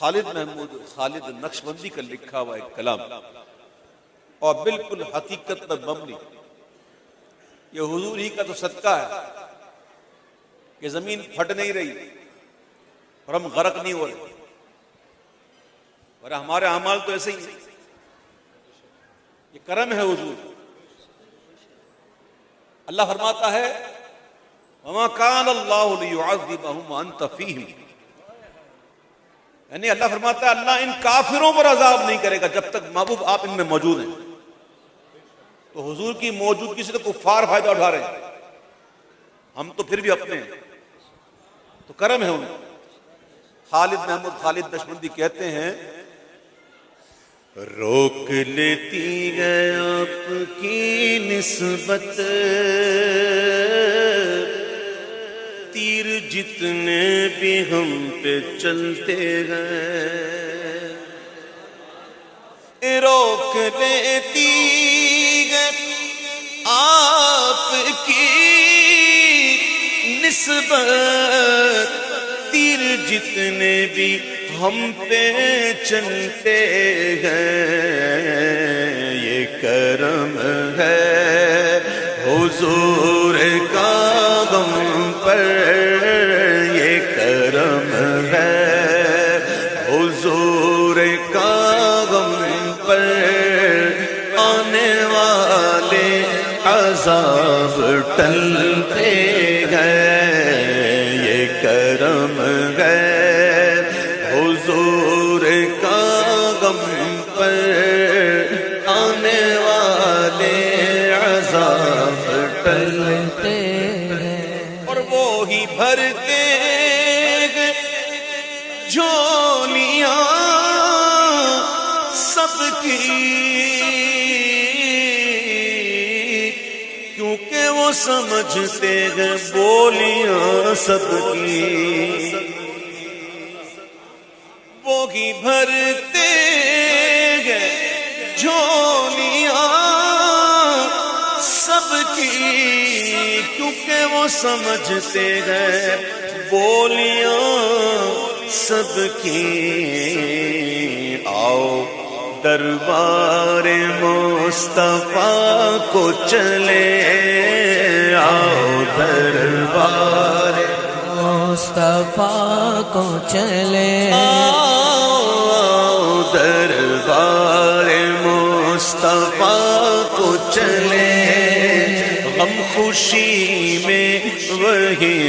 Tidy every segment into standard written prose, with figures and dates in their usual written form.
خالد محمود خالد نقشبندی کا لکھا ہوا ایک کلام اور بالکل حقیقت پر مبنی. یہ حضور ہی کا تو صدقہ ہے کہ زمین پھٹ نہیں رہی اور ہم غرق نہیں ہو رہے، اور ہمارے اعمال تو ایسے ہی ہیں. یہ کرم ہے حضور. اللہ فرماتا ہے وَمَا كَانَ اللَّهُ لِيُعَذِّبَهُمْ وَأَنْتَ فِيهِمْ، یعنی اللہ فرماتا ہے اللہ ان کافروں پر عذاب نہیں کرے گا جب تک محبوب آپ ان میں موجود ہیں. تو حضور کی موجودگی سے تو کفار فائدہ اٹھا رہے ہیں، ہم تو پھر بھی اپنے ہیں. تو کرم ہے ان کا. خالد محمود خالد نقشبندی کہتے ہیں روک لیتی ہے آپ کی نسبت تیر جتنے بھی ہم پہ چلتے ہیں، روک لیتی ہے آپ کی نسبت تیر جتنے بھی ہم پہ چلتے ہیں. یہ کرم ہے حضور کا غم پر، یہ کرم ہے حضور کا غم پر، آنے والے عذاب ٹلتے گئے. یہ کرم ہے حضور کا غم پر، آنے والے عذاب ٹلتے ہیں. اور وہی بھرتے ہیں جھولیاں سب کی، کیونکہ وہ سمجھتے ہیں بولیاں سب کی. وہی بھرتے ہیں جھولیاں سب کی، کیونکہ وہ سمجھتے ہیں بولیاں سب کی. آؤ دربار مصطفیٰ کو چلے، آؤ دربار مصطفیٰ کو چلے، آؤ دربار مصطفیٰ کو چلے. غم خوشی میں وہیں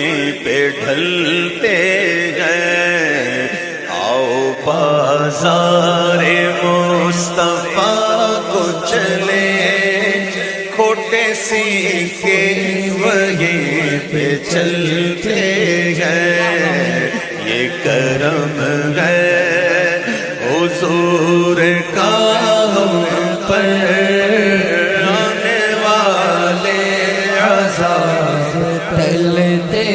پہ ڈھلتے ہیں. آؤ بازار مصطفیٰ کو چلے، کھوٹے سیکھے وہیں پہ چلتے ہیں. یہ کرم ہے حضور کا ہم پر، آنے والے عذاب ٹلتے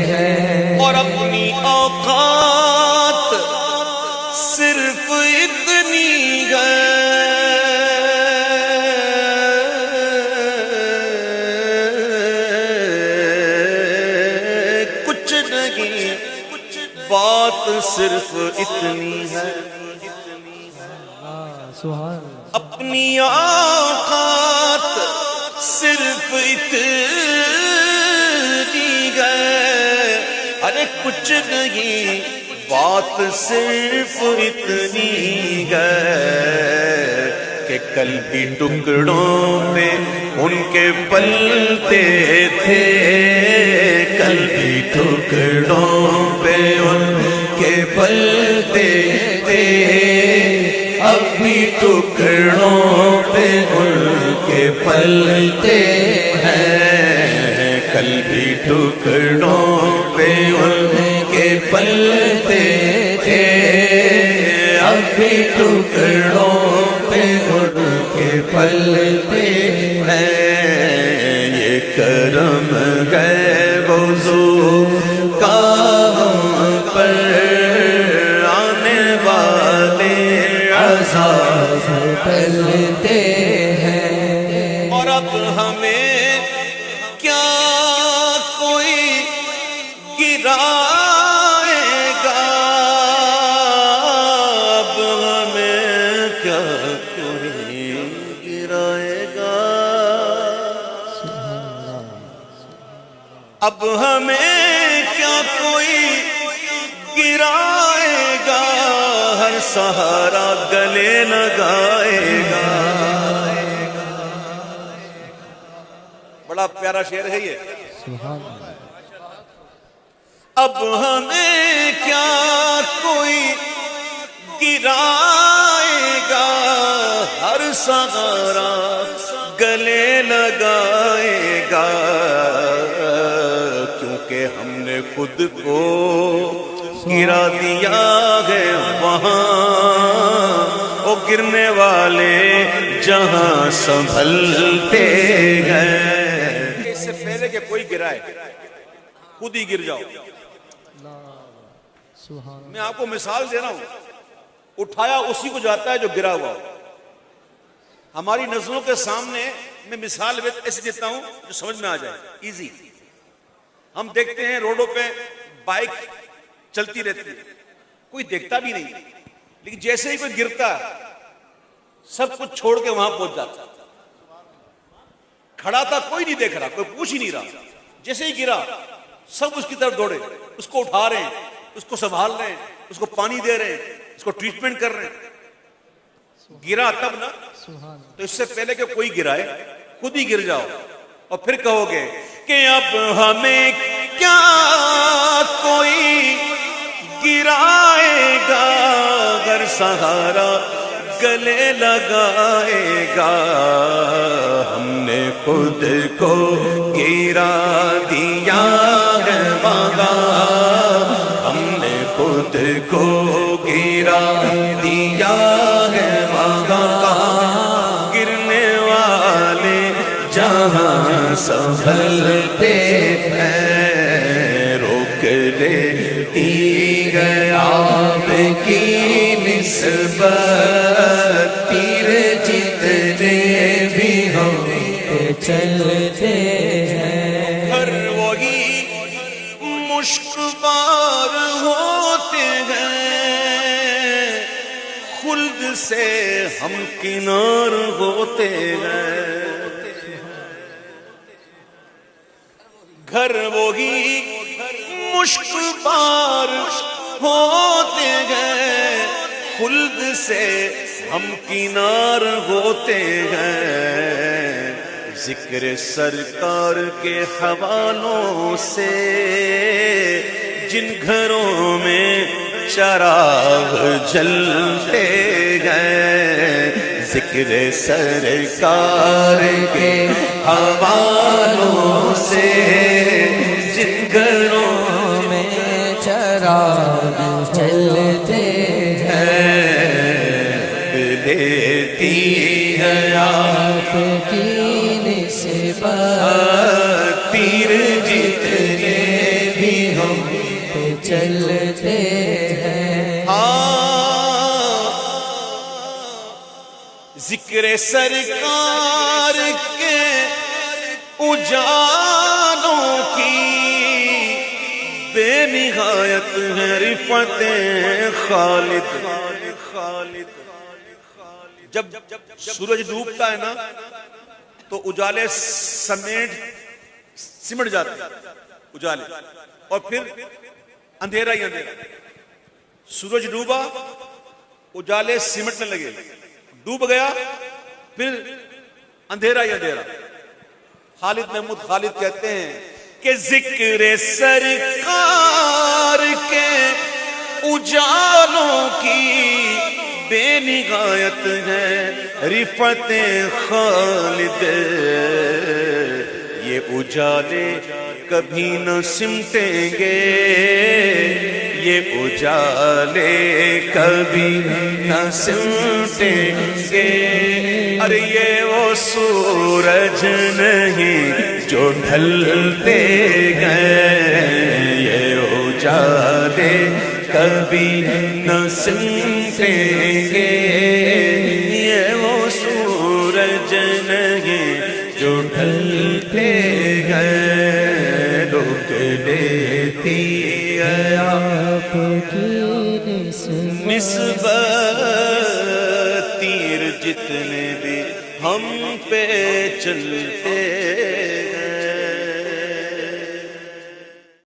ہیں. اور اپنی اوقات صرف اتنی ہے کچھ نہیں، بات صرف اتنی ہے. اپنی اوقات صرف اتنی ہے، ارے کچھ نہیں، بات صرف اتنی ہے کہ کل بھی ٹکڑوں میں ان کے پلتے تھے، کل بھی ٹکڑوں پہ ان کے پلتے تھے، اب بھی ٹکڑوں پہ ان کے پلتے ہیں. کل بھی ٹکڑوں پہ ان کے پلتے تھے، اب بھی ٹکڑوں پہ ان کے پلتے ہیں. یہ کرم ہے حضور کا ہم پر، آنے والے عذاب ٹلتے ہیں. اور اب ہمیں کیا کوئی گرائے گا، اگر سہارا گلے لگائے گا. بڑا پیارا شعر ہے یہ. اب ہمیں کیا کوئی گرائے گا, ہر سہارا گلے لگائے گا, کیونکہ ہم نے خود کو گرا دیا ہے وہاں, وہ گرنے والے جہاں سنبھلتے ہیں. اس سے پہلے کہ کوئی گرائے خود ہی گر جاؤ. میں آپ کو مثال دے رہا ہوں, اٹھایا اسی کو جاتا ہے جو گرا ہوا. ہماری نظروں کے سامنے میں مثال ایسے دیتا ہوں جو سمجھ میں آ جائے, ایزی. ہم دیکھتے ہیں روڈوں پہ بائک چلتی رہتی ہے, کوئی دیکھتا بھی نہیں, لیکن جیسے ہی کوئی گرتا ہے سب کچھ چھوڑ کے وہاں پہنچ جاتا. کھڑا تھا کوئی نہیں دیکھ رہا, کوئی پوچھ ہی نہیں رہا, جیسے ہی گرا سب اس کی طرف دوڑے, اس کو اٹھا رہے ہیں, اس کو سنبھال رہے ہیں, اس کو پانی دے رہے ہیں, اس کو ٹریٹمنٹ کر رہے ہیں. گرا تب نا, تو اس سے پہلے کہ کوئی گرائے خود ہی گر جاؤ, اور پھر کہو گے کہ اب ہمیں کیا کوئی گرائے گا, اگر سہارا گلے لگائے گا. ہم نے خود کو گرا دیا ہے وہاں, ہم نے خود کو گرا دیا ہے وہاں, گرنے والے جہاں سنبھلتے ہیں. روک لیتی ہے آپ کی نسبت, تیر جتنے بھی ہم چلتے ہیں. ہر وہی مشک بار ہوتے ہیں, خلد سے ہم کنار ہوتے ہیں. گھر وہی مشک بار ہوتے ہیں, خلد سے ہم کنار ہوتے ہیں. ذکر سرکار کے حوالوں سے جن گھروں میں چراغ جلتے ہیں, ذکر سرکار کے حوالوں سے جن گھروں میں چراغ جلتے ہیں. لیتی ہے آپ کی نسبت, تیر جتنے بھی ہم چلتے ہیں. ذکر سرکار کے اجالوں کی بے نہایت ہے رفعت خالد. جب سورج ڈوبتا ہے نا تو اجالے سمٹ جاتے ہیں اجالے, اور پھر اندھیرا ہی اندھیرا. سورج ڈوبا اجالے سمٹنے لگے, ڈوب گیا پھر اندھیرا ہی اندھیرا. خالد محمود خالد کہتے ہیں کہ ذکر سرکار کے اجالوں کی بے نہایت ہے رفعت خالد. یہ اجالے کبھی نہ سمٹیں گے, یہ اجالے کبھی نہ سمٹیں گے. ارے یہ وہ سورج نہیں جو ڈھلتے گئے, یہ اجالے کبھی نہ سمٹیں گے. یہ وہ سورج نہیں جو ڈھلتے گئے. روک لیتی ہے آپ کی نسبت, تیر جتنے بھی ہم پہ چلتے